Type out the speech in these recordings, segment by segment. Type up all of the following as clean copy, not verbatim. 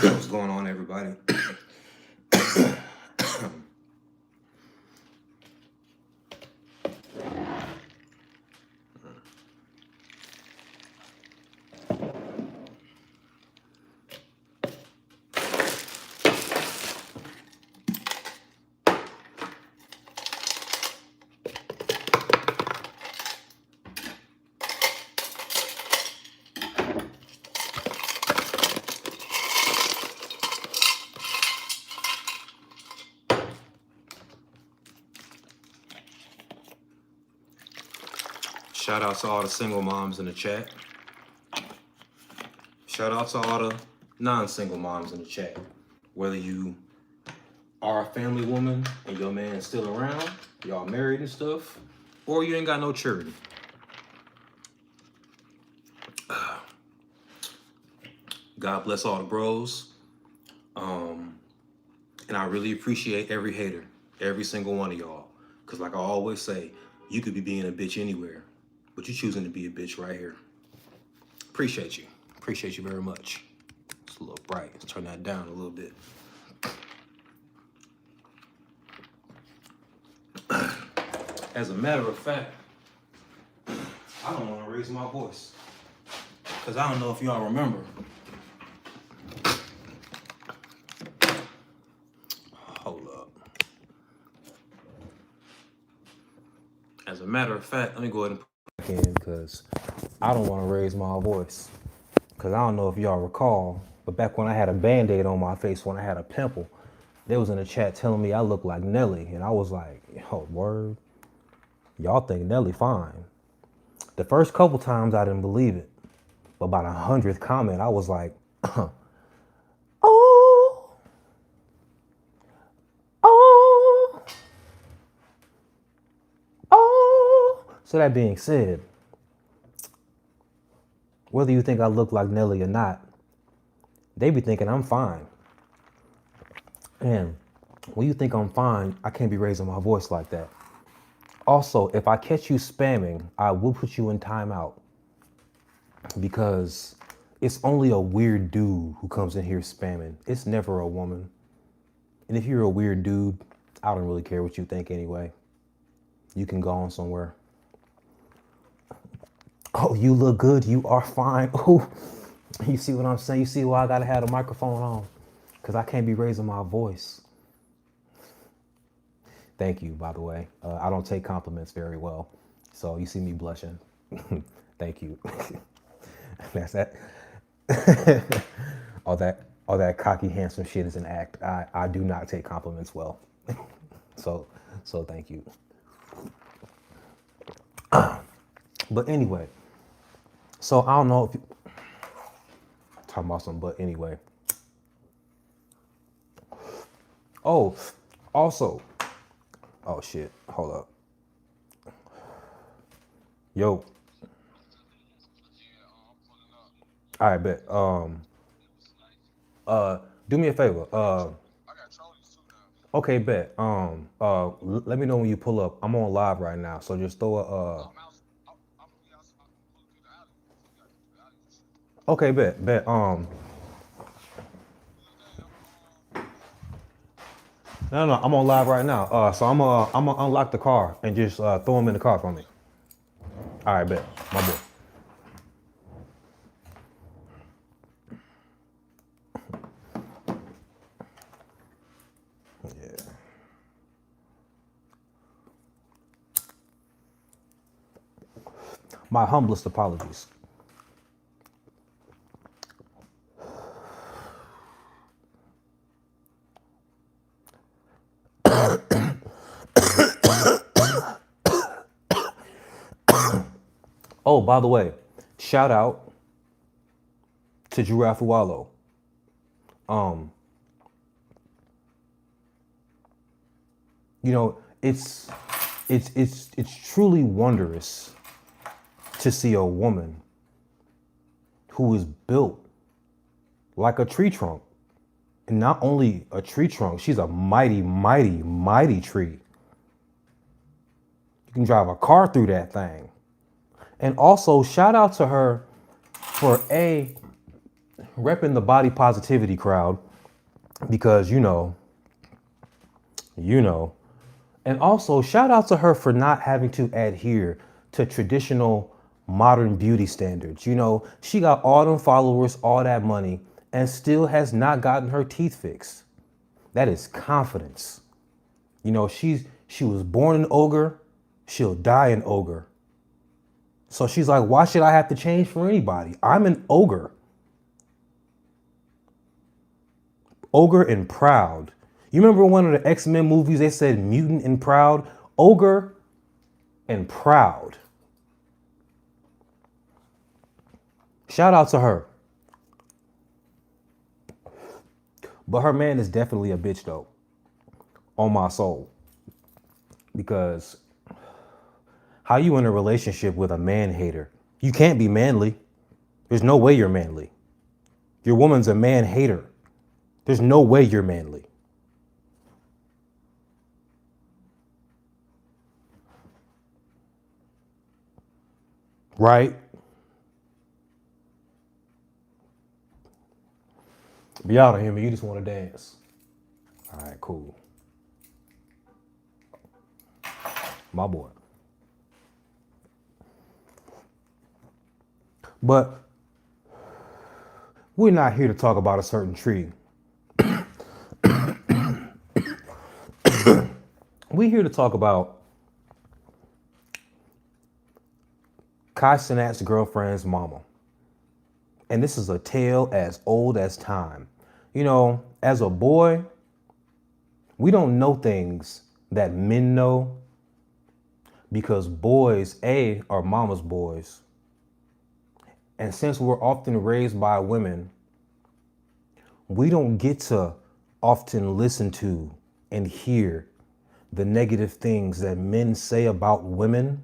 What's going on, everybody? Shout out to all the single moms in the chat. Shout out to all the non-single moms in the chat. Whether you are a family woman and your man's still around, y'all married and stuff, or you ain't got no children. God bless all the bros. And I really appreciate every hater, every single one of y'all. Because like I always say, you could be being a bitch anywhere, but you choosing to be a bitch right here. Appreciate you. Appreciate you very much. It's a little bright. Let's turn that down a little bit. As a matter of fact, I don't want to raise my voice. Because I don't know if y'all remember. Hold up. As a matter of fact, let me go ahead and put it in because I don't want to raise my voice. Because I don't know if y'all recall, but back when I had a Band-Aid on my face, when I had a pimple, they was in the chat telling me I look like Nelly. And I was like, yo, word. Y'all think Nelly fine. The first couple times I didn't believe it. But by the 100th comment, I was like, oh, oh, oh. So that being said, whether you think I look like Nelly or not, they be thinking I'm fine. And when you think I'm fine, I can't be raising my voice like that. Also, if I catch you spamming, I will put you in timeout because it's only a weird dude who comes in here spamming. It's never a woman. And if you're a weird dude, I don't really care what you think anyway. You can go on somewhere. Oh, you look good. You are fine. Oh, you see what I'm saying? You see why I gotta have a microphone on? Because I can't be raising my voice. Thank you, by the way. I don't take compliments very well. So you see me blushing. Thank you. That's that. all that cocky, handsome shit is an act. I do not take compliments well. So thank you. But anyway, so I don't know if you talking about something, but anyway. Oh, also, oh shit, hold up. Yo. All right, bet. Do me a favor. Okay, bet. Let me know when you pull up. I'm on live right now, so just throw a. Okay, bet. No, I'm on live right now. So I'm gonna unlock the car and just throw him in the car for me. All right, bet. My boy. Yeah. My humblest apologies. Oh, by the way, shout out to Giraffe Wallow. You know, it's truly wondrous to see a woman who is built like a tree trunk. And not only a tree trunk, she's a mighty, mighty, mighty tree. You can drive a car through that thing. And also, shout out to her for repping the body positivity crowd because, you know. And also, shout out to her for not having to adhere to traditional modern beauty standards. You know, she got all them followers, all that money, and still has not gotten her teeth fixed. That is confidence. You know, she was born an ogre, she'll die an ogre. So she's like, why should I have to change for anybody? I'm an ogre. Ogre and proud. You remember one of the X-Men movies, they said mutant and proud? Ogre and proud. Shout out to her. But her man is definitely a bitch though. On my soul. Because how you in a relationship with a man hater? You can't be manly. There's no way you're manly. Your woman's a man hater. There's no way you're manly. Right? Be out of here, man. You just want to dance. All right, cool. My boy. But we're not here to talk about a certain tree. We're here to talk about Cenat's girlfriend's mama. And this is a tale as old as time. You know, as a boy, we don't know things that men know because boys, A, are mama's boys. And since we're often raised by women, we don't get to often listen to and hear the negative things that men say about women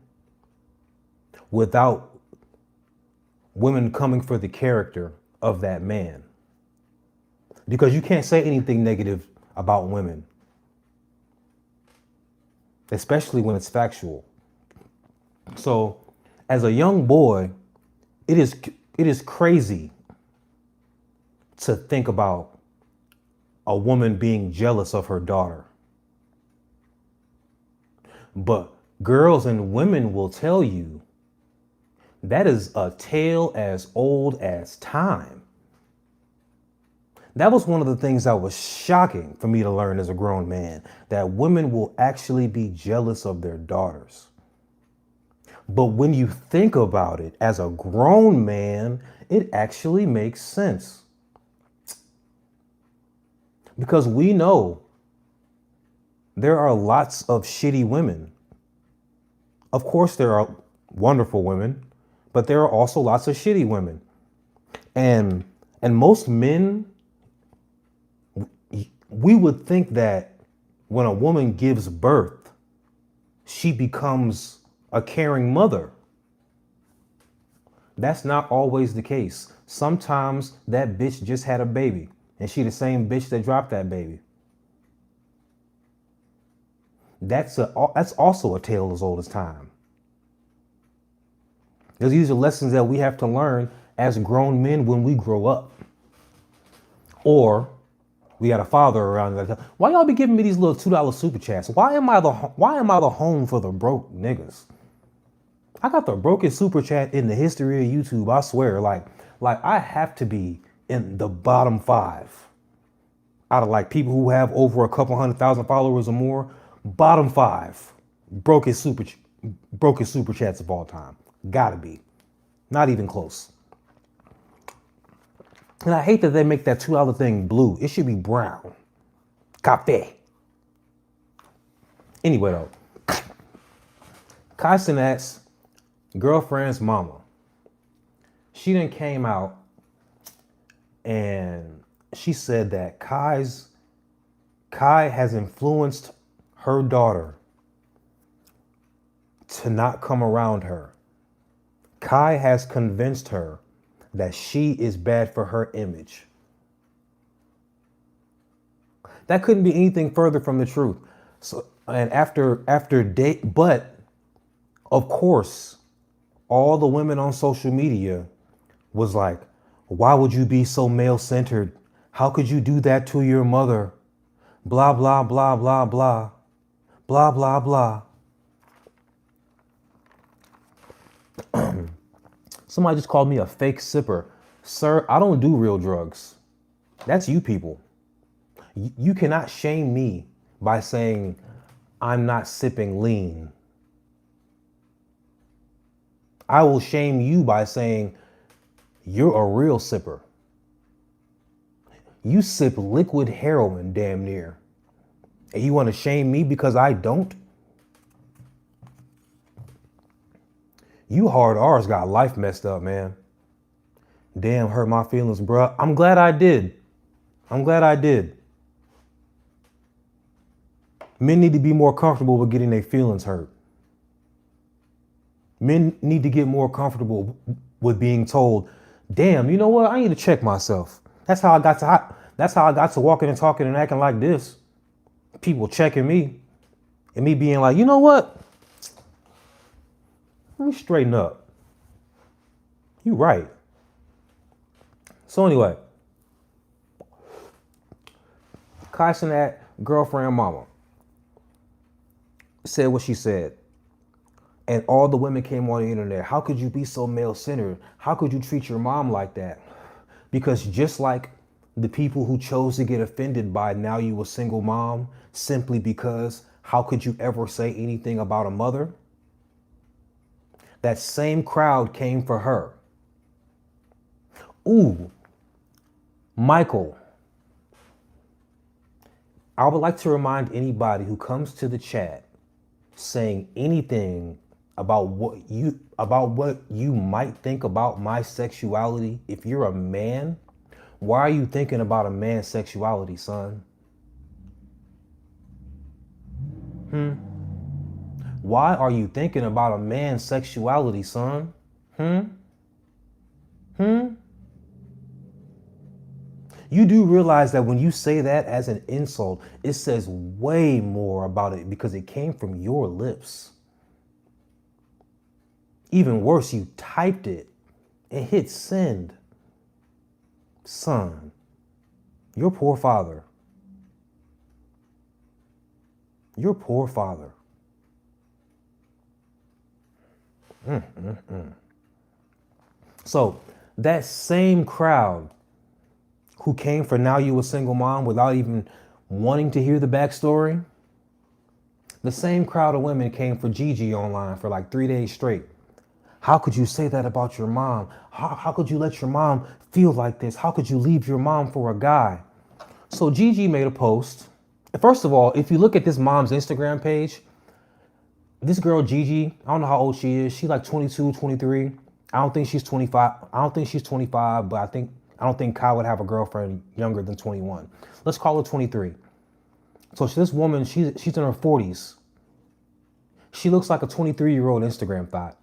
without women coming for the character of that man. Because you can't say anything negative about women, especially when it's factual. So as a young boy, it is crazy to think about a woman being jealous of her daughter. But girls and women will tell you that is a tale as old as time. That was one of the things that was shocking for me to learn as a grown man, that women will actually be jealous of their daughters. But when you think about it as a grown man, it actually makes sense. Because we know there are lots of shitty women. Of course, there are wonderful women, but there are also lots of shitty women. And most men, we would think that when a woman gives birth, she becomes a caring mother. That's not always the case. Sometimes that bitch just had a baby and she the same bitch that dropped that baby. That's also a tale as old as time. Because these are lessons that we have to learn as grown men when we grow up. Or we got a father around that. Why y'all be giving me these little $2 super chats? Why am I the home for the broke niggas? I got the brokest super chat in the history of YouTube. I swear, like I have to be in the bottom 5 out of like people who have over a couple 100,000 followers or more. Bottom 5 brokest super chats of all time. Gotta be. Not even close. And I hate that they make that $2 thing blue. It should be brown. Cafe. Anyway, though. Cenat's girlfriend's mama. She then came out and she said that Kai has influenced her daughter to not come around her. Kai has convinced her that she is bad for her image. That couldn't be anything further from the truth. So, and but of course, all the women on social media was like, why would you be so male-centered? How could you do that to your mother? Blah, blah, blah, blah, blah. Blah, blah, blah. Somebody just called me a fake sipper. Sir, I don't do real drugs. That's you people. You cannot shame me by saying I'm not sipping lean. I will shame you by saying you're a real sipper. You sip liquid heroin damn near. And you want to shame me because I don't? You hard R's got life messed up, man. Damn, hurt my feelings, bruh. I'm glad I did. Men need to be more comfortable with getting their feelings hurt. Men need to get more comfortable with being told, damn, you know what? I need to check myself. That's how I got to walking and talking and acting like this. People checking me and me being like, you know what? Let me straighten up. You right. So anyway, Cenat girlfriend mama said what she said. And all the women came on the internet. How could you be so male centered? How could you treat your mom like that? Because just like the people who chose to get offended by now you a single mom simply because how could you ever say anything about a mother? That same crowd came for her. Ooh, Michael, I would like to remind anybody who comes to the chat saying anything about what you might think about my sexuality. If you're a man, why are you thinking about a man's sexuality, son? Why are you thinking about a man's sexuality, son? You do realize that when you say that as an insult, it says way more about it because it came from your lips. Even worse, you typed it and hit send. Son, your poor father. Your poor father. So that same crowd who came for now you a single mom without even wanting to hear the backstory, the same crowd of women came for Gigi online for like 3 days straight. How could you say that about your mom? How could you let your mom feel like this? How could you leave your mom for a guy? So Gigi made a post. First of all, if you look at this mom's Instagram page, this girl Gigi, I don't know how old she is. She's like 22, 23. I don't think she's 25. I don't think she's 25, but I don't think Kyle would have a girlfriend younger than 21. Let's call her 23. So this woman, she's in her 40s. She looks like a 23-year-old Instagram thought.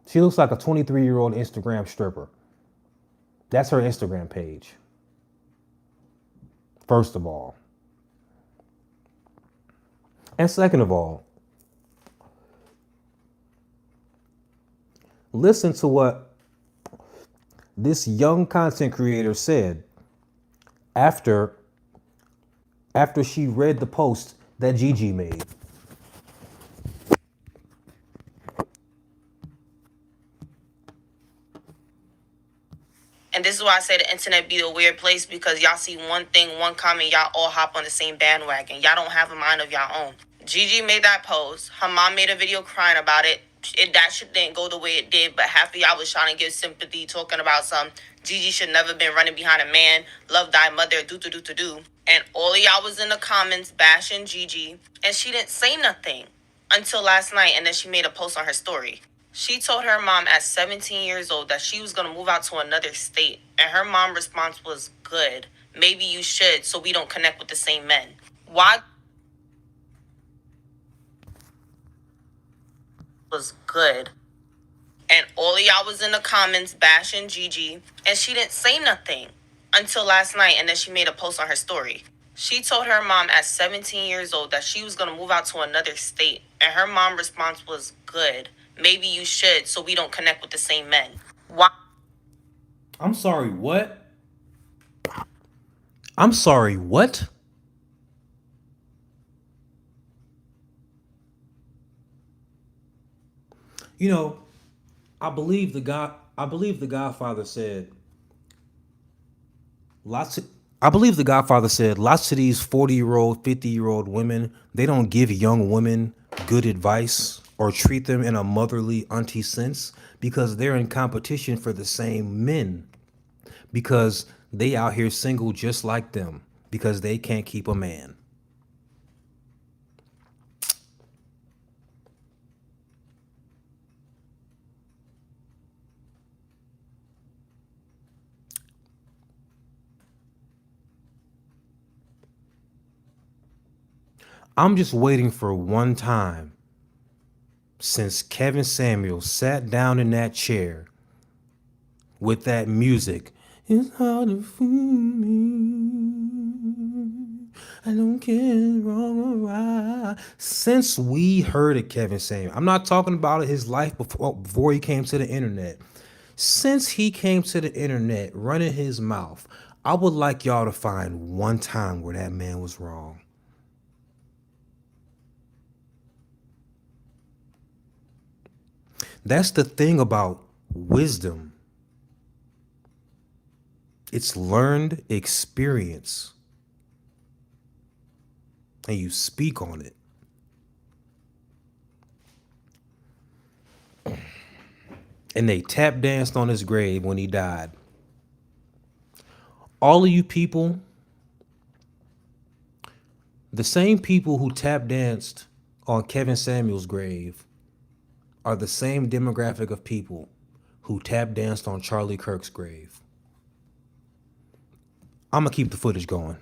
She looks like a 23-year-old Instagram stripper. That's her Instagram page. First of all. And second of all, listen to what this young content creator said after she read the post that Gigi made. And this is why I say the internet be a weird place, because y'all see one thing, one comment, y'all all hop on the same bandwagon. Y'all don't have a mind of y'all own. Gigi made that post. Her mom made a video crying about it. That shit didn't go the way it did, but half of y'all was trying to give sympathy, talking about some Gigi should never been running behind a man, love thy mother, do. And all of y'all was in the comments bashing Gigi, and she didn't say nothing until last night, and then she made a post on her story. She told her mom at 17 years old that she was going to move out to another state. And her mom's response was, good. Maybe you should, so we don't connect with the same men. Why was good? And all of y'all was in the comments bashing Gigi, and she didn't say nothing until last night, and then she made a post on her story. She told her mom at 17 years old that she was going to move out to another state. And her mom's response was, good. Maybe you should, so we don't connect with the same men. Why? I'm sorry, what? I'm sorry, what? You know, I believe the Godfather said lots of I believe the Godfather said lots of these 40-year-old, 50-year-old women, they don't give young women good advice or treat them in a motherly auntie sense because they're in competition for the same men. Because they out here single just like them because they can't keep a man. I'm just waiting for one time since Kevin Samuels sat down in that chair with that music It's hard to fool me. I don't care wrong or right. Since we heard of Kevin Samuel, I'm not talking about his life before he came to the internet. Since he came to the internet running his mouth, I would like y'all to find one time where that man was wrong. That's the thing about wisdom. It's learned experience. And you speak on it. And they tap danced on his grave when he died. All of you people, the same people who tap danced on Kevin Samuel's grave are the same demographic of people who tap danced on Charlie Kirk's grave. I'm gonna keep the footage going.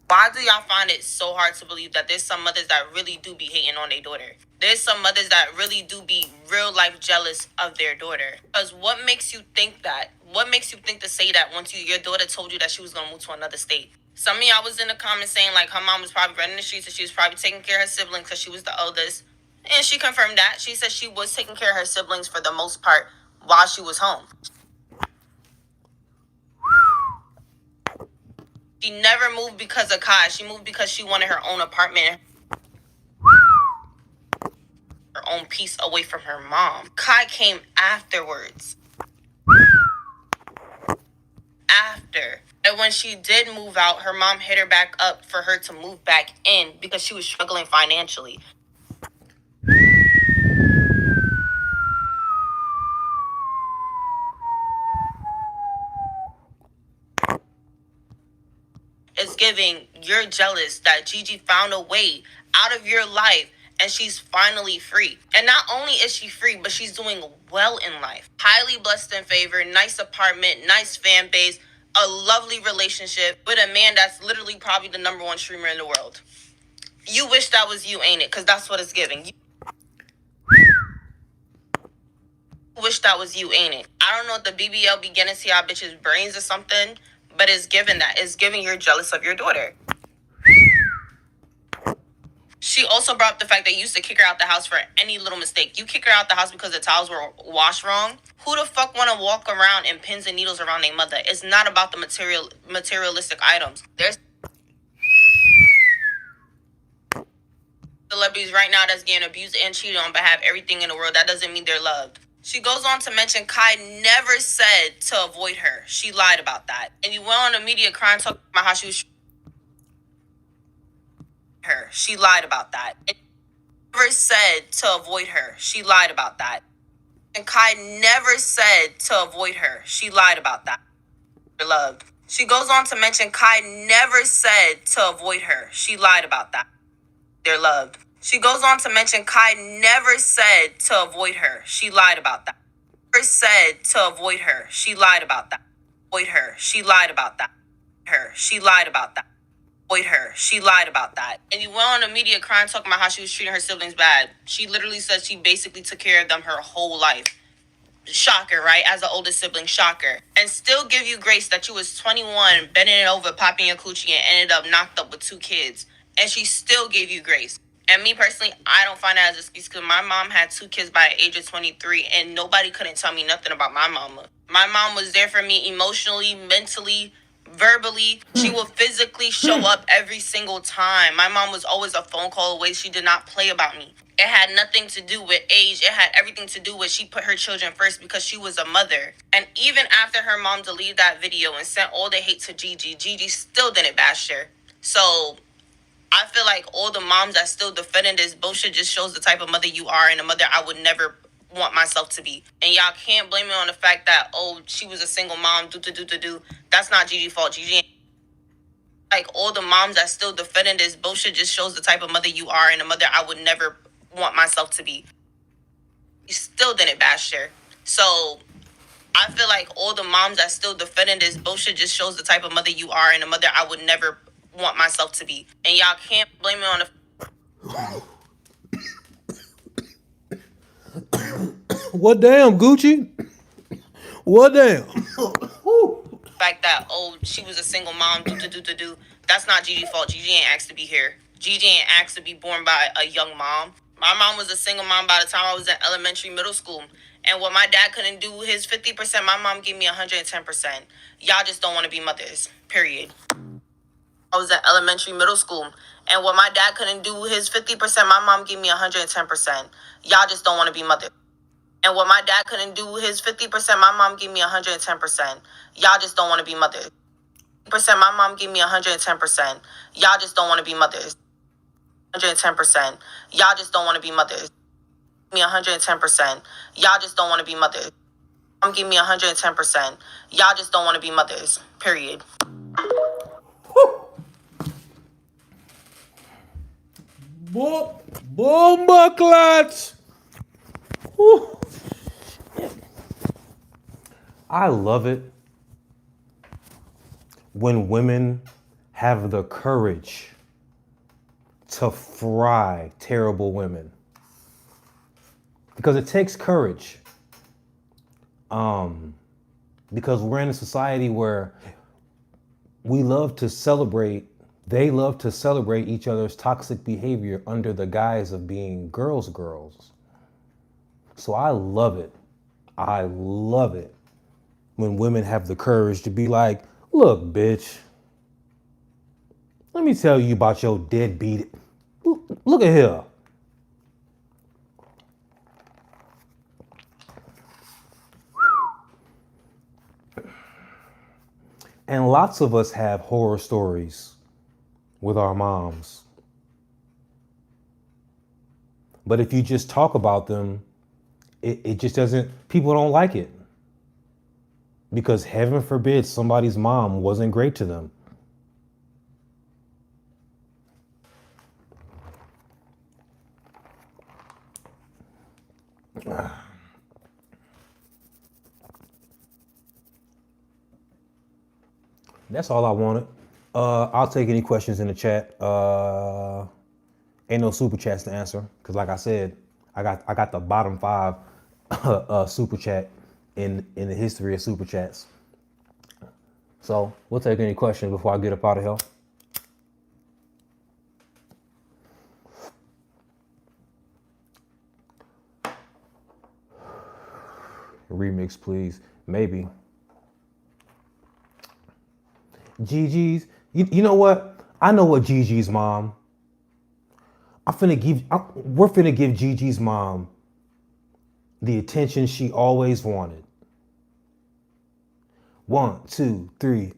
Why do y'all find it so hard to believe that there's some mothers that really do be hating on their daughter? There's some mothers that really do be real life jealous of their daughter. Because what makes you think that? What makes you think to say that once your daughter told you that she was going to move to another state? Some of y'all was in the comments saying like her mom was probably running the streets and she was probably taking care of her siblings because she was the oldest. And she confirmed that. She said she was taking care of her siblings for the most part while she was home. She never moved because of Kai. She moved because she wanted her own apartment, her own peace away from her mom. Kai came afterwards. After. And when she did move out, her mom hit her back up for her to move back in because she was struggling financially. It's giving you're jealous that Gigi found a way out of your life and she's finally free. And not only is she free, but she's doing well in life. Highly blessed and favored, nice apartment, nice fan base, a lovely relationship with a man that's literally probably the #1 streamer in the world. You wish that was you, ain't it? Because that's what it's giving. You wish that was you, ain't it? I don't know if the BBL be getting to y'all bitches' brains or something, but it's giving that. It's giving you're jealous of your daughter. She also brought up the fact that you used to kick her out the house for any little mistake. You kick her out the house because the towels were washed wrong. Who the fuck want to walk around in pins and needles around their mother? It's not about the materialistic items. There's celebrities right now that's getting abused and cheated on but have everything in the world. That doesn't mean they're loved. She goes on to mention Kai never said to avoid her. She lied about that. And you went on the media crying talking about how she was her. She lied about that. And never said to avoid her. She lied about that. And Kai never said to avoid her. She lied about that. Loved. She goes on to mention Kai never said to avoid her. She lied about that. They're loved. She goes on to mention Kai never said to avoid her. She lied about that. Never said to avoid her. She lied about that. Avoid her. She lied about that. Her. She lied about that. Avoid her. She lied about that. And you went on the media crying talking about how she was treating her siblings bad. She literally said she basically took care of them her whole life. Shocker, right? As an oldest sibling, shocker. And still give you grace that you was 21, bending it over, popping your coochie, and ended up knocked up with 2 kids. And she still gave you grace. And me personally, I don't find that as an excuse because my mom had 2 kids by the age of 23 and nobody couldn't tell me nothing about my mama. My mom was there for me emotionally, mentally, verbally. She would physically show up every single time. My mom was always a phone call away. She did not play about me. It had nothing to do with age. It had everything to do with she put her children first because she was a mother. And even after her mom deleted that video and sent all the hate to Gigi, Gigi still didn't bash her. So I feel like all the moms that still defending this bullshit just shows the type of mother you are and a mother I would never want myself to be. And y'all can't blame it on the fact that, oh, she was a single mom, do. That's not Gigi's fault. Gigi, like all the moms that still defending this bullshit just shows the type of mother you are and a mother I would never want myself to be. You still didn't bash her. So I feel like all the moms that still defending this bullshit just shows the type of mother you are and a mother I would never want myself to be. And y'all can't blame it on the What damn, Gucci? What damn? Fact that, oh, she was a single mom, do. That's not Gigi's fault. Gigi ain't asked to be here. Gigi ain't asked to be born by a young mom. My mom was a single mom by the time I was in elementary, middle school. And what my dad couldn't do his 50%, my mom gave me 110%. Y'all just don't want to be mothers. Period. I was in elementary, middle school. And what my dad couldn't do his 50%, my mom gave me 110%. Y'all just don't want to be mothers. And what my dad couldn't do his 50%, my mom gave me 110%. Y'all just don't want to be mothers. Percent, my mom gave me 110%. Y'all just don't want to be mothers. 110%. Y'all just don't want to be mothers. Me 110%. Y'all just don't want to be mothers. Mom give me 110%. Y'all just don't want to be mothers. Period. Bomba clutch. I love it when women have the courage to fry terrible women. Because it takes courage. Because we're in a society where we love to celebrate, they love to celebrate each other's toxic behavior under the guise of being girls. So I love it. I love it when women have the courage to be like, look, bitch, let me tell you about your deadbeat. Look at here. And lots of us have horror stories with our moms. But if you just talk about them, it just doesn't, people don't like it. Because heaven forbid somebody's mom wasn't great to them. That's all I wanted. I'll take any questions in the chat. Ain't no super chats to answer because, like I said, I got the bottom 5 super chat in the history of super chats. So we'll take any questions before I get up out of here. Remix, please. Maybe. Gigi's. You know what? I know what Gigi's mom. We're finna give Gigi's mom the attention she always wanted. 1, 2, 3.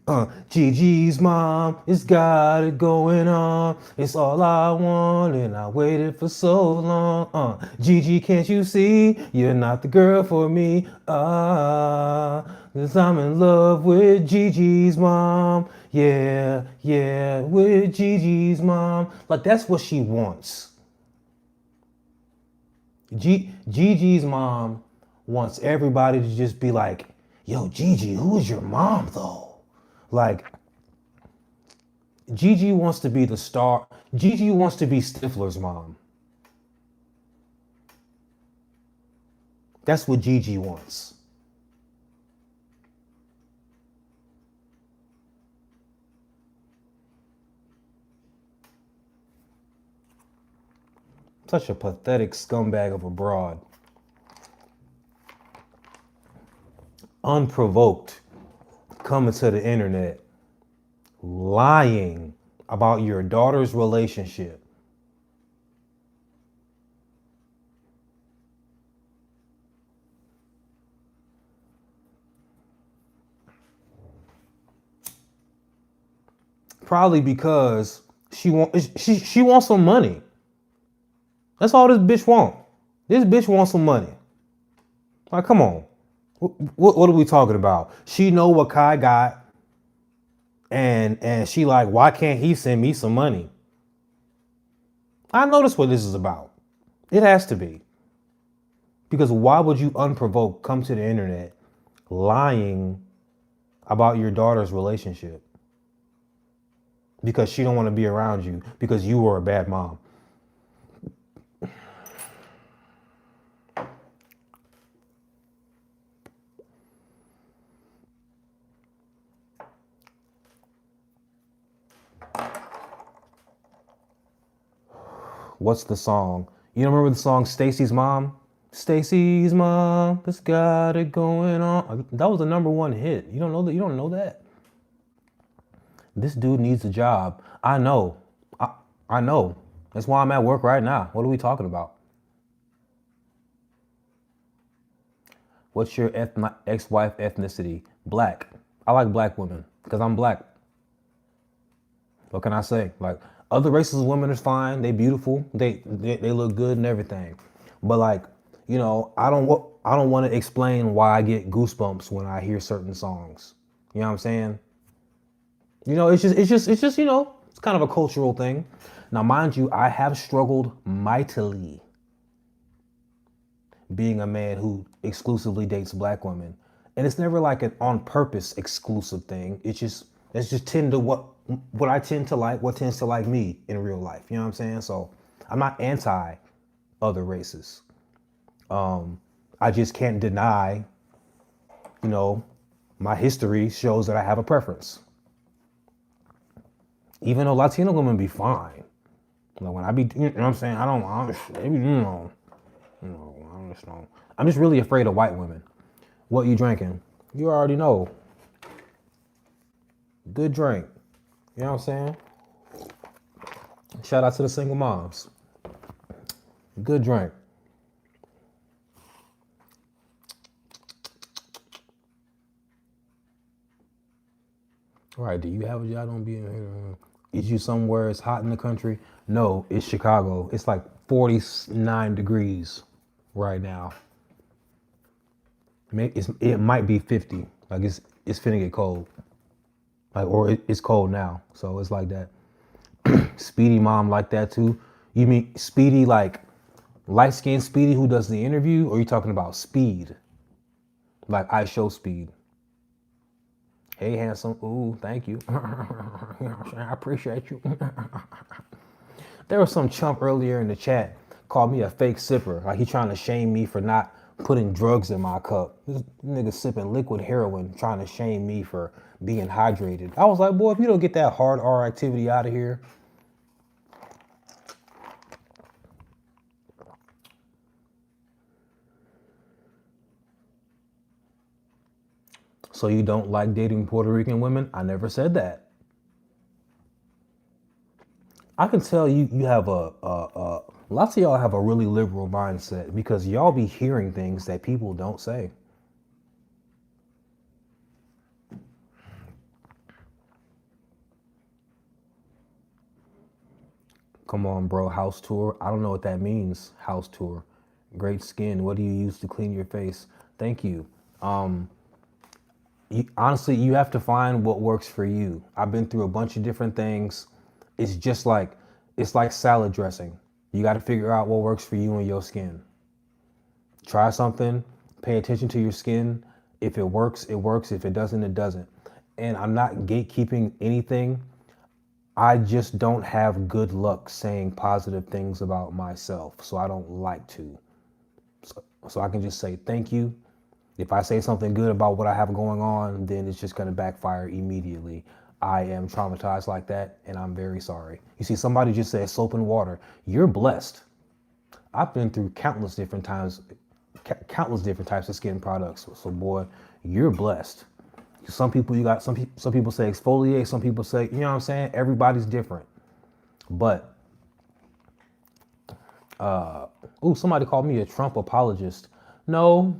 Gigi's mom, it's got it going on. It's all I want, and I waited for so long. Gigi, can't you see? You're not the girl for me. 'Cause I'm in love with Gigi's mom. Yeah, with Gigi's mom. Like, that's what she wants. Gigi's mom wants everybody to just be like, yo, Gigi, who is your mom though? Like, Gigi wants to be the star. Gigi wants to be Stifler's mom. That's what Gigi wants. Such a pathetic scumbag of a broad. Unprovoked, coming to the internet, lying about your daughter's relationship. Probably because she wants some money. That's all this bitch want. This bitch wants some money. Like, come on. What are we talking about? She know what Kai got, and she like, why can't he send me some money? I know that's what this is about. It has to be. Because why would you unprovoked come to the internet lying about your daughter's relationship? Because she don't want to be around you because you were a bad mom. what's the song? You don't remember the song Stacy's Mom? Stacy's Mom, it's got it going on. That was the #1 hit. You don't know that? You don't know that? This dude needs a job. I know. I know. That's why I'm at work right now. What are we talking about? What's your ex-wife ethnicity? Black. I like black women because I'm black. What can I say? Like, other races of women is fine. They beautiful. They look good and everything. But like, you know, I don't want to explain why I get goosebumps when I hear certain songs. You know what I'm saying? You know, it's just, you know, it's kind of a cultural thing. Now, mind you, I have struggled mightily being a man who exclusively dates black women. And it's never like an on purpose exclusive thing. It's just tend to what I tend to like, what tends to like me in real life. You know what I'm saying? So I'm not anti other races. I just can't deny, you know, my history shows that I have a preference. Even though Latino women be fine. Like when I be, you know what I'm saying? I'm just really afraid of white women. What you drinking? You already know. Good drink. You know what I'm saying? Shout out to the single moms. Good drink. All right, do you have a job? Don't be in here. Is you somewhere it's hot in the country? No, it's Chicago. It's like 49 degrees right now. It might be 50. Like it's finna get cold. Like, or it's cold now. So it's like that. Speedy mom like that too. You mean Speedy like light-skinned Speedy who does the interview? Or are you talking about Speed? Like I Show Speed. Hey, handsome. Ooh, thank you. You know what I'm saying? I appreciate you. There was some chump earlier in the chat called me a fake sipper. Like he trying to shame me for not putting drugs in my cup. This nigga sipping liquid heroin trying to shame me for being hydrated. I was like, boy, if you don't get that hard R activity out of here. So you don't like dating Puerto Rican women? I never said that. I can tell you have lots of y'all have a really liberal mindset because y'all be hearing things that people don't say. Come on, bro. House tour. I don't know what that means. House tour. Great skin. What do you use to clean your face? Thank you. Honestly, you have to find what works for you. I've been through a bunch of different things. It's like salad dressing. You got to figure out what works for you and your skin. Try something, pay attention to your skin. If it works, it works. If it doesn't, it doesn't. And I'm not gatekeeping anything. I just don't have good luck saying positive things about myself. So I don't like to. So I can just say thank you. If I say something good about what I have going on, then it's just going to backfire immediately. I am traumatized like that, and I'm very sorry. You see, somebody just said soap and water. You're blessed. I've been through countless different types of skin products. So boy, you're blessed. Some people some people say exfoliate. Some people say, you know what I'm saying? Everybody's different. But, somebody called me a Trump apologist. No.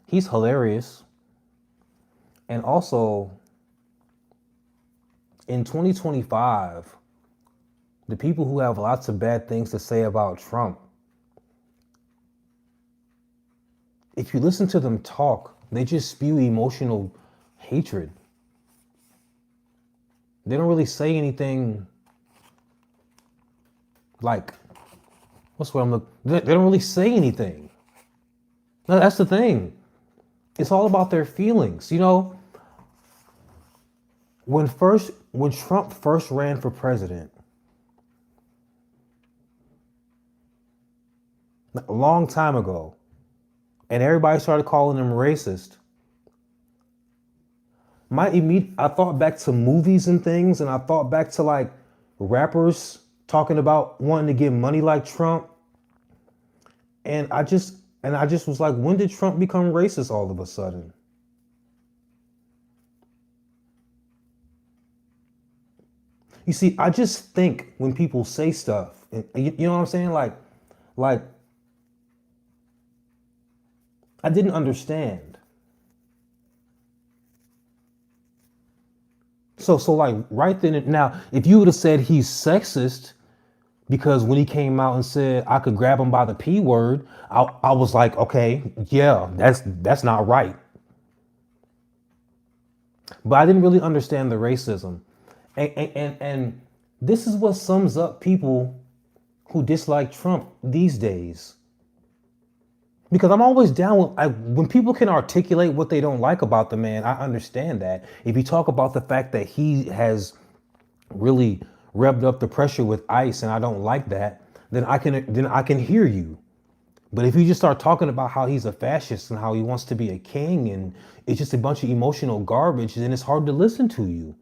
He's hilarious. And also, in 2025, the people who have lots of bad things to say about Trump, if you listen to them talk, they just spew emotional hatred. They don't really say anything like, they don't really say anything. No, that's the thing. It's all about their feelings. You know, when Trump first ran for president, a long time ago, and everybody started calling him racist, I thought back to movies and things, and I thought back to like rappers talking about wanting to get money like Trump. And I just was like, when did Trump become racist all of a sudden? You see, I just think when people say stuff, and you know what I'm saying? Like I didn't understand. So like right then and now, if you would have said he's sexist, because when he came out and said I could grab him by the P word, I was like, okay, yeah, that's not right. But I didn't really understand the racism. And this is what sums up people who dislike Trump these days. Because I'm always down with when people can articulate what they don't like about the man, I understand that. If you talk about the fact that he has really revved up the pressure with ICE and I don't like that, then I can hear you. But if you just start talking about how he's a fascist and how he wants to be a king and it's just a bunch of emotional garbage, then it's hard to listen to you.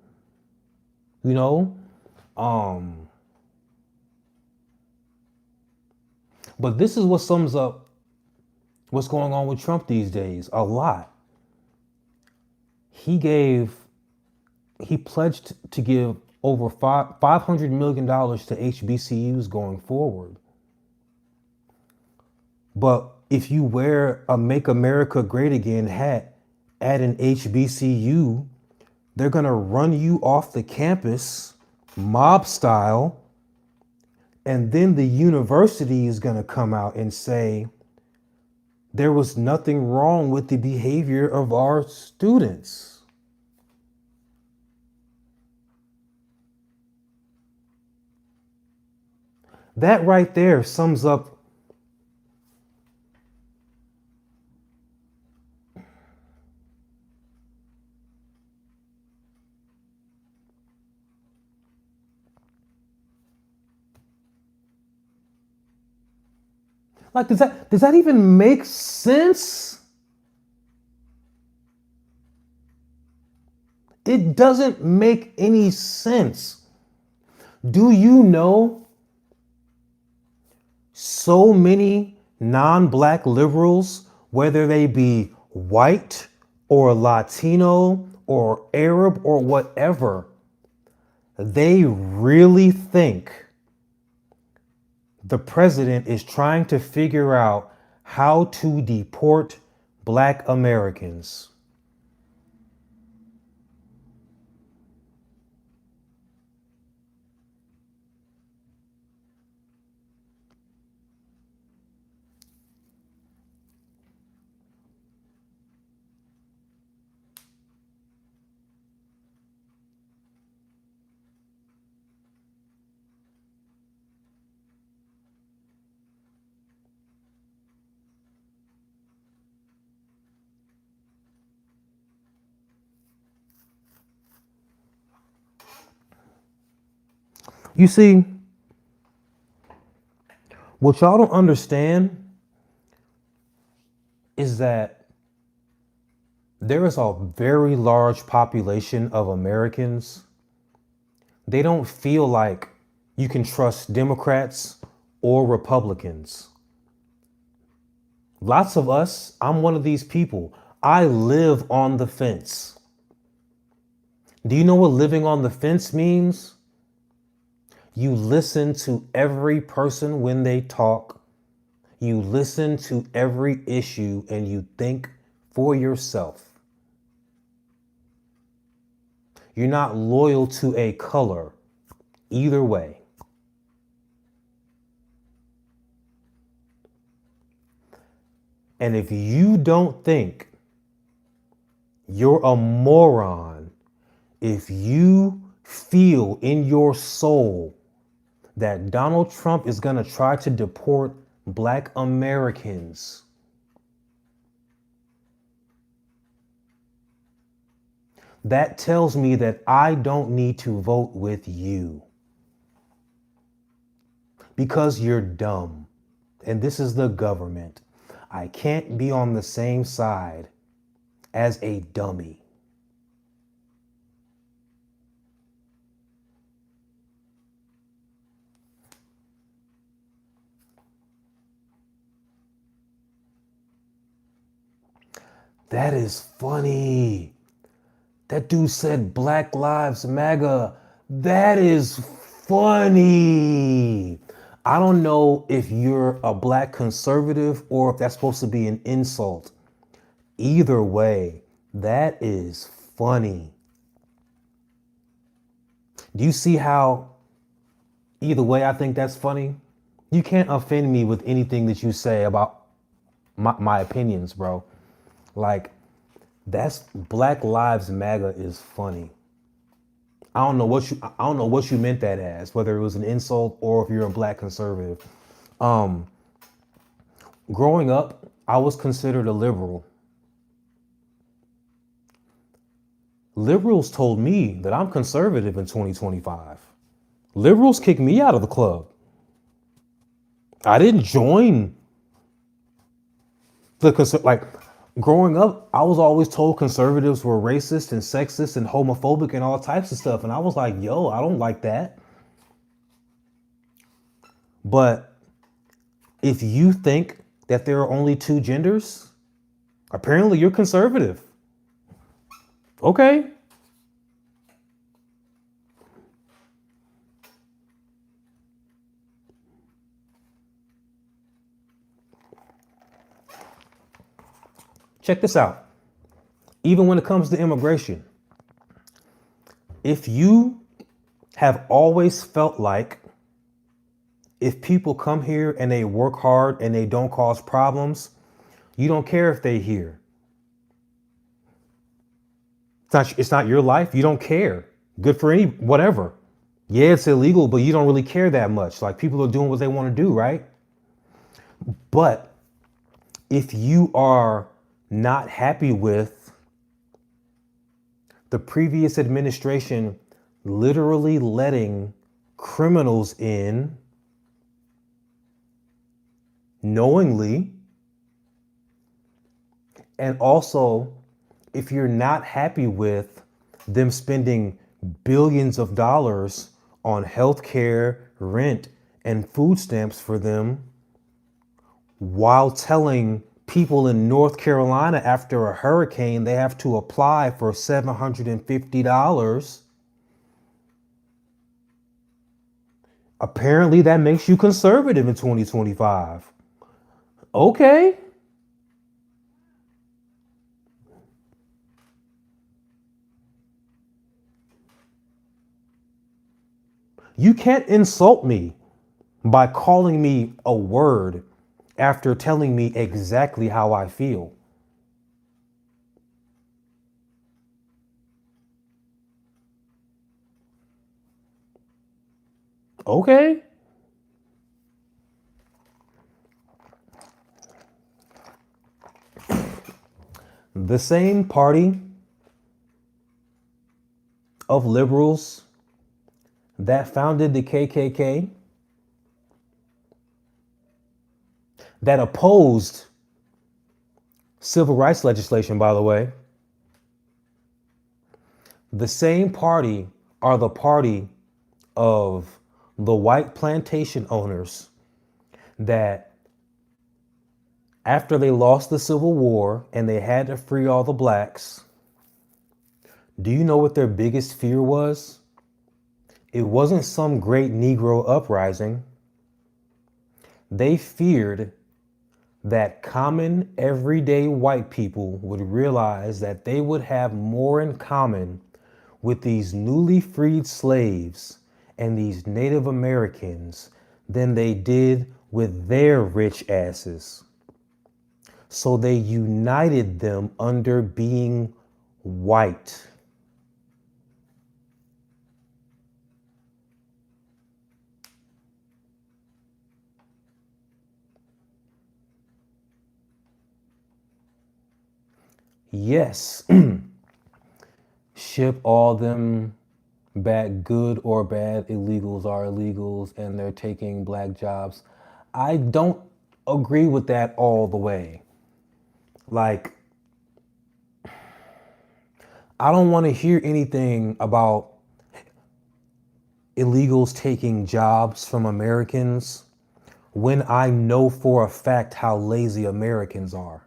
You know? But this is what sums up what's going on with Trump these days a lot. He pledged to give over $500 million to HBCUs going forward. But if you wear a Make America Great Again hat at an HBCU, they're going to run you off the campus, mob style, and then the university is going to come out and say there was nothing wrong with the behavior of our students. That right there sums up. Like, does that even make sense? It doesn't make any sense. Do you know so many non-black liberals, whether they be white or Latino or Arab or whatever, they really think the president is trying to figure out how to deport black Americans? You see, what y'all don't understand is that there is a very large population of Americans. They don't feel like you can trust Democrats or Republicans. Lots of us, I'm one of these people. I live on the fence. Do you know what living on the fence means? You listen to every person when they talk. You listen to every issue and you think for yourself. You're not loyal to a color either way. And if you don't think you're a moron, if you feel in your soul that Donald Trump is going to try to deport black Americans, that tells me that I don't need to vote with you. Because you're dumb. And this is the government. I can't be on the same side as a dummy. That is funny. That dude said Black Lives MAGA. That is funny. I don't know if you're a black conservative or if that's supposed to be an insult. Either way, that is funny. Do you see how either way I think that's funny? You can't offend me with anything that you say about my opinions, bro. Like, that's Black Lives MAGA is funny. I don't know what you meant that as, whether it was an insult or if you're a black conservative. Growing up, I was considered a liberal. Liberals told me that I'm conservative in 2025. Liberals kicked me out of the club. I didn't join like growing up, I was always told conservatives were racist and sexist and homophobic and all types of stuff. And I was like, yo, I don't like that. But if you think that there are only two genders, apparently you're conservative. Okay. Check this out. Even when it comes to immigration, if you have always felt like if people come here and they work hard and they don't cause problems, you don't care if they here. It's not your life. You don't care. Good for whatever. Yeah, it's illegal, but you don't really care that much. Like, people are doing what they want to do, right? But if you are not happy with the previous administration literally letting criminals in knowingly, and also if you're not happy with them spending billions of dollars on healthcare, rent, and food stamps for them, while telling people in North Carolina after a hurricane they have to apply for $750, apparently that makes you conservative in 2025. Okay. You can't insult me by calling me a word after telling me exactly how I feel. Okay. The same party of liberals that founded the KKK, that opposed civil rights legislation, by the way, the same party are the party of the white plantation owners that, after they lost the Civil War and they had to free all the blacks, do you know what their biggest fear was? It wasn't some great Negro uprising. They feared that common, everyday white people would realize that they would have more in common with these newly freed slaves and these Native Americans than they did with their rich asses. So they united them under being white. Yes, ship all them back, good or bad. Illegals are illegals and they're taking black jobs. I don't agree with that all the way. Like, I don't want to hear anything about illegals taking jobs from Americans when I know for a fact how lazy Americans are.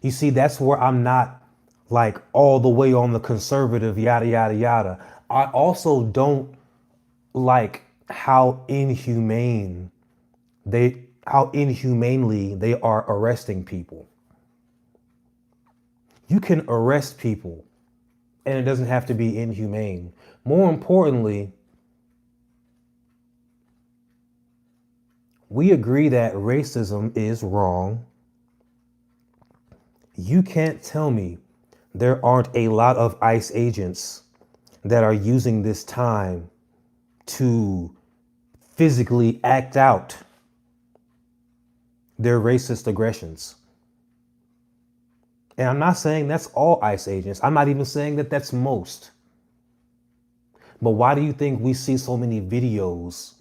You see, that's where I'm not like all the way on the conservative, yada, yada, yada. I also don't like how inhumanely they are arresting people. You can arrest people and it doesn't have to be inhumane. More importantly, we agree that racism is wrong. You can't tell me there aren't a lot of ICE agents that are using this time to physically act out their racist aggressions. And I'm not saying that's all ICE agents. I'm not even saying that that's most. But why do you think we see so many videos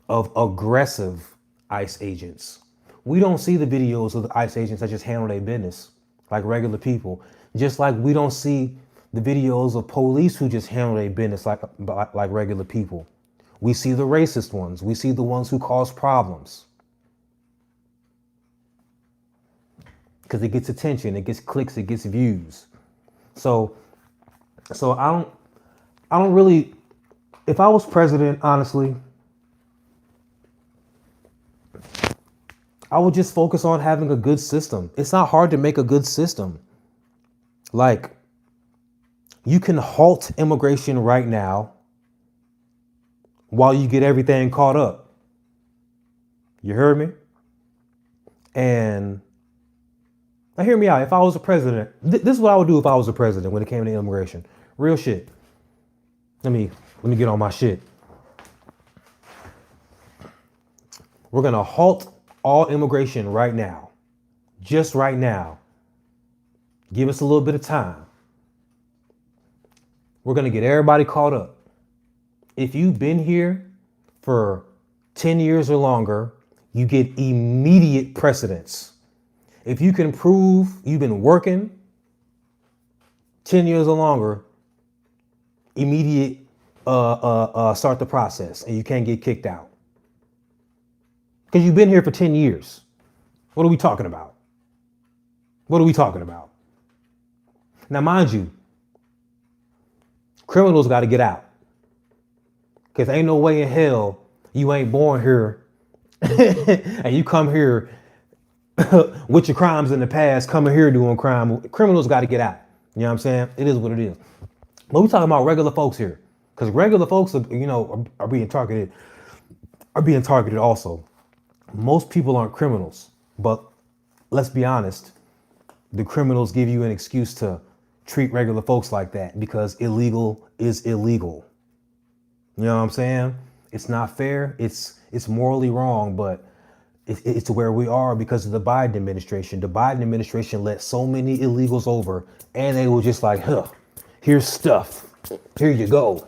of aggressive ICE agents? We don't see the videos of the ICE agents that just handle their business like regular people. Just like we don't see the videos of police who just handle their business like regular people. We see the racist ones. We see the ones who cause problems. Because it gets attention, it gets clicks, it gets views. So I don't really, if I was president, honestly, I would just focus on having a good system. It's not hard to make a good system. Like, you can halt immigration right now while you get everything caught up. You heard me? And now hear me out. If I was a president, this is what I would do if I was a president when it came to immigration. Real shit. Let me get on my shit. We're gonna halt all immigration right now. Just right now. Give us a little bit of time. We're gonna get everybody caught up. If you've been here for 10 years or longer, you get immediate precedence. If you can prove you've been working 10 years or longer, immediate start the process and you can't get kicked out. Because you've been here for 10 years. What are we talking about? What are we talking about? Now, mind you, criminals got to get out. Because ain't no way in hell you ain't born here and you come here with your crimes in the past, coming here doing crime. Criminals got to get out. You know what I'm saying? It is what it is. But we're talking about regular folks here. Because regular folks are being targeted. Are being targeted also. Most people aren't criminals. But let's be honest. The criminals give you an excuse to treat regular folks like that because illegal is illegal. You know what I'm saying? It's not fair. It's morally wrong, but it's where we are because of the Biden administration. The Biden administration let so many illegals over and they were just like, here's stuff. Here you go.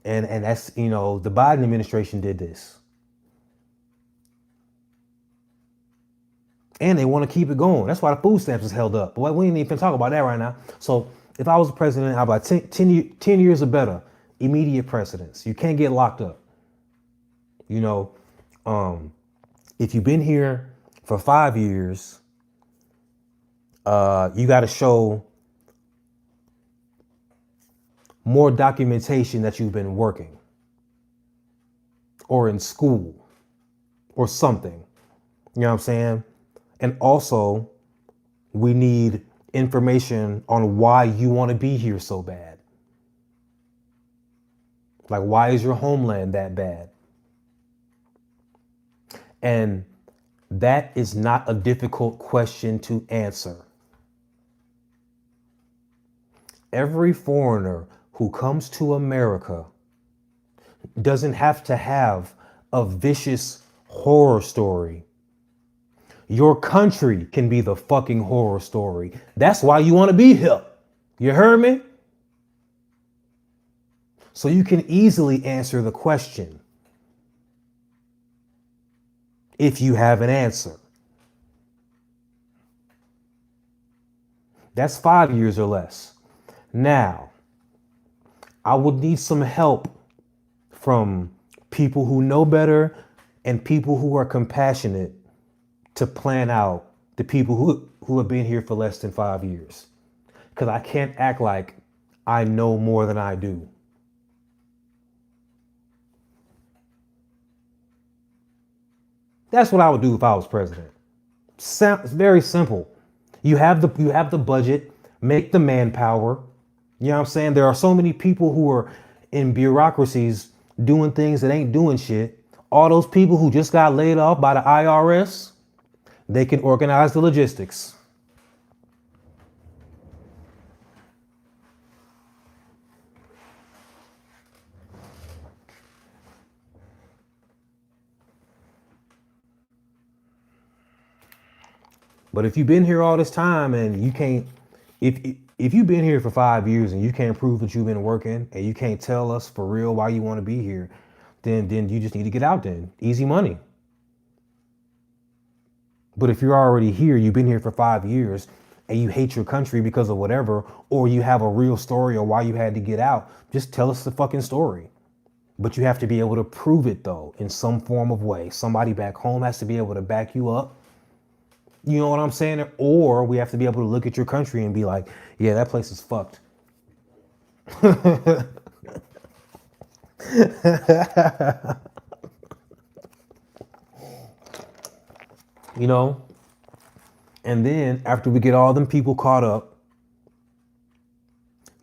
And that's, the Biden administration did this. And they want to keep it going. That's why the food stamps is held up. But we ain't even talk about that right now. So if I was a president, how about 10 years or better? Immediate precedence. You can't get locked up. If you've been here for 5 years, you got to show more documentation that you've been working or in school or something. You know what I'm saying? And also, we need information on why you want to be here so bad. Like, why is your homeland that bad? And that is not a difficult question to answer. Every foreigner who comes to America doesn't have to have a vicious horror story. Your country can be the fucking horror story. That's why you want to be here. You heard me? So you can easily answer the question if you have an answer. That's 5 years or less. Now, I would need some help from people who know better and people who are compassionate to plan out the people who have been here for less than 5 years. Because I can't act like I know more than I do. That's what I would do if I was president. It's very simple. You have the budget, make the manpower. You know what I'm saying? There are so many people who are in bureaucracies doing things that ain't doing shit. All those people who just got laid off by the IRS, they can organize the logistics. But if you've been here all this time and you can't, if you've been here for 5 years and you can't prove that you've been working and you can't tell us for real why you want to be here, then you just need to get out. Then easy money. But if you're already here, you've been here for 5 years and you hate your country because of whatever, or you have a real story of why you had to get out, just tell us the fucking story. But you have to be able to prove it though in some form of way. Somebody back home has to be able to back you up. You know what I'm saying? Or we have to be able to look at your country and be like, yeah, that place is fucked. You know? And then after we get all them people caught up,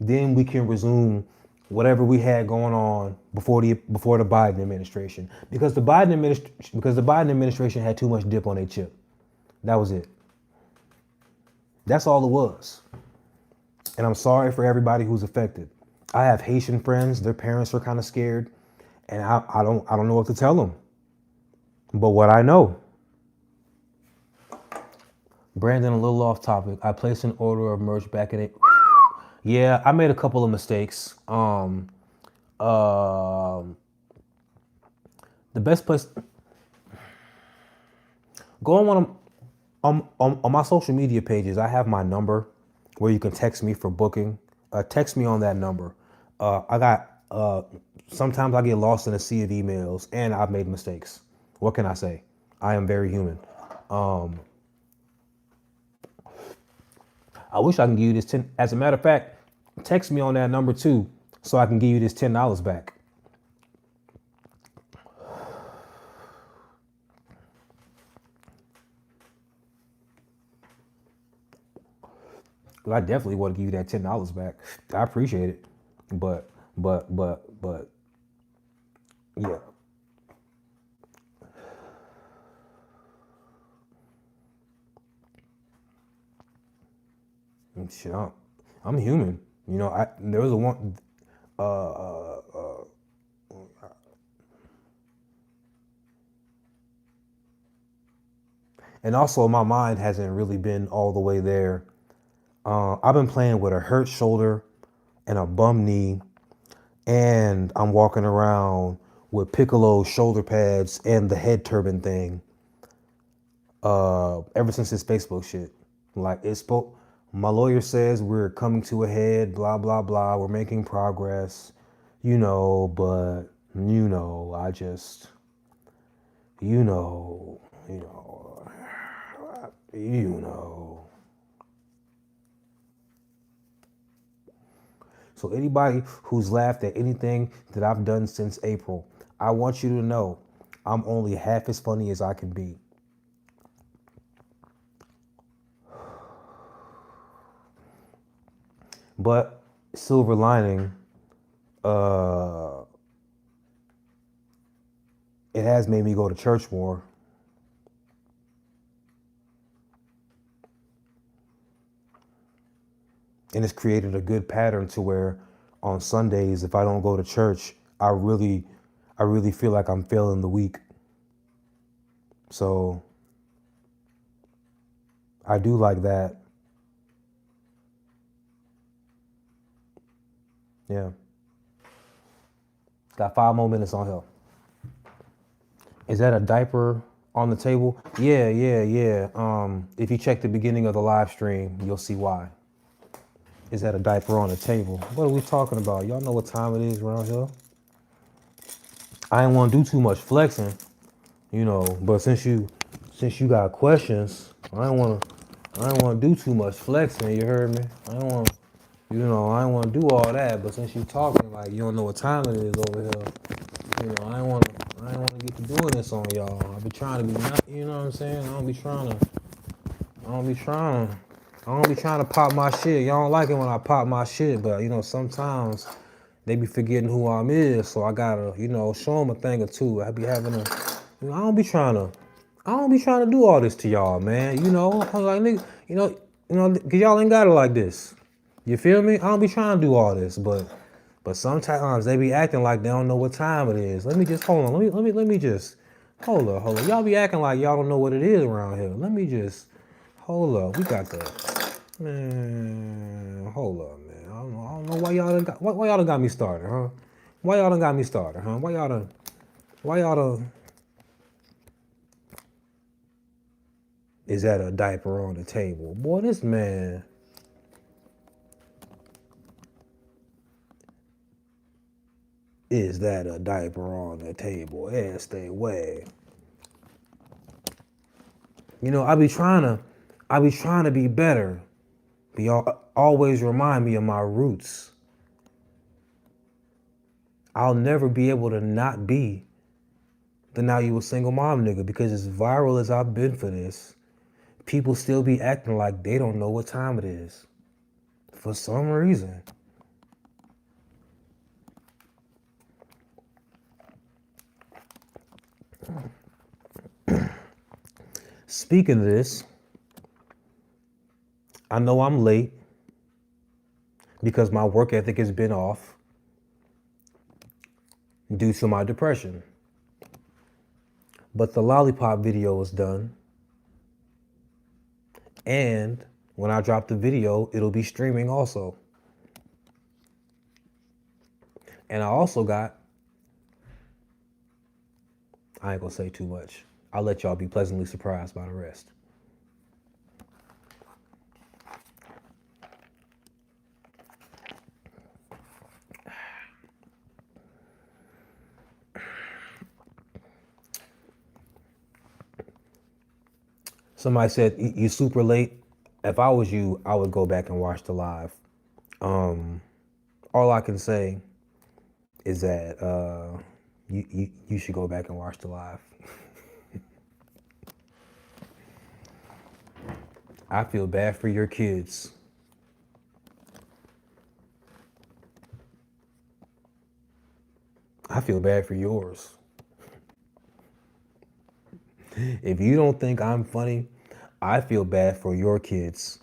then we can resume whatever we had going on before the Biden administration. Because the Biden administration had too much dip on their chip. That was it. That's all it was. And I'm sorry for everybody who's affected. I have Haitian friends, their parents are kind of scared, and I don't know what to tell them. But what I know, Brandon, a little off topic. I placed an order of merch back in it. Yeah, I made a couple of mistakes. The best place. Go on one on my social media pages. I have my number where you can text me for booking. Text me on that number. I got. Sometimes I get lost in a sea of emails, and I've made mistakes. What can I say? I am very human. I wish I can give you this 10. As a matter of fact, text me on that number too, so I can give you this $10 back. I definitely want to give you that $10 back. I appreciate it, but yeah. Shit, I'm human. You know, there was a one. And also, my mind hasn't really been all the way there. I've been playing with a hurt shoulder and a bum knee, and I'm walking around with Piccolo shoulder pads and the head turban thing. Ever since this Facebook shit, like it spoke. My lawyer says we're coming to a head, blah, blah, blah. We're making progress, but, I just, you know. So anybody who's laughed at anything that I've done since April, I want you to know I'm only half as funny as I can be. But silver lining, it has made me go to church more. And it's created a good pattern to where on Sundays, if I don't go to church, I really feel like I'm failing the week. So I do like that. Yeah. Got 5 more minutes on here. Is that a diaper on the table? Yeah. If you check the beginning of the live stream, you'll see why. Is that a diaper on the table? What are we talking about? Y'all know what time it is around here. I ain't want to do too much flexing, but since you got questions, I don't want to. I don't want to do too much flexing. You heard me? I don't want, I don't want to do all that. But since you talking like you don't know what time it is over here, I don't want to get to doing this on y'all. I be trying to be not, you know what I'm saying? I don't be trying to pop my shit. Y'all don't like it when I pop my shit, but sometimes they be forgetting who I'm is, so I gotta, show them a thing or two. I be having a, I don't be trying to do all this to y'all, man. I'm like, nigga, cause y'all ain't got it like this. You feel me? I don't be trying to do all this, but sometimes they be acting like they don't know what time it is. Let me just hold on. Let me just hold up. Y'all be acting like y'all don't know what it is around here. Let me just hold up. We got that. Man, hold up, man. I don't know why y'all done got me started, huh? Why y'all done got me started, huh? Why y'all done is that a diaper on the table? Boy, this man. Is that a diaper on the table? And stay away. I be trying to be better. But y'all always remind me of my roots. I'll never be able to not be the Now You a Single Mom nigga, because as viral as I've been for this, people still be acting like they don't know what time it is. For some reason. Speaking of this, I know I'm late because my work ethic has been off due to my depression. But the lollipop video is done. And when I drop the video, it'll be streaming also. And I also got, I ain't gonna say too much. I'll let y'all be pleasantly surprised by the rest. Somebody said, you super late. If I was you, I would go back and watch the live. All I can say is that you should go back and watch the live. I feel bad for your kids. I feel bad for yours. If you don't think I'm funny, I feel bad for your kids,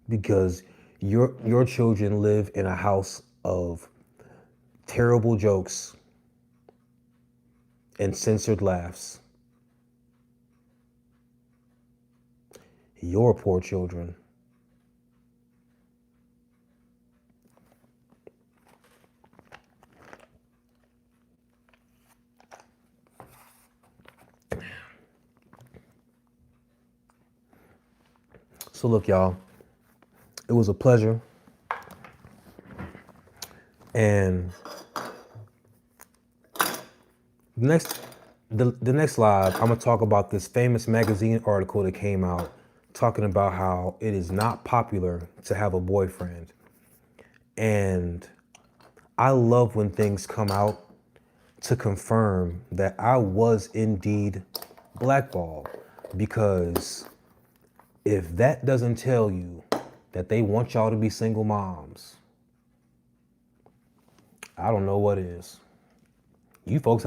because your children live in a house of terrible jokes and censored laughs. Your poor children. So look, y'all, it was a pleasure. And the next live, I'm gonna talk about this famous magazine article that came out talking about how it is not popular to have a boyfriend. And I love when things come out to confirm that I was indeed blackballed, because if that doesn't tell you that they want y'all to be single moms, I don't know what is. You folks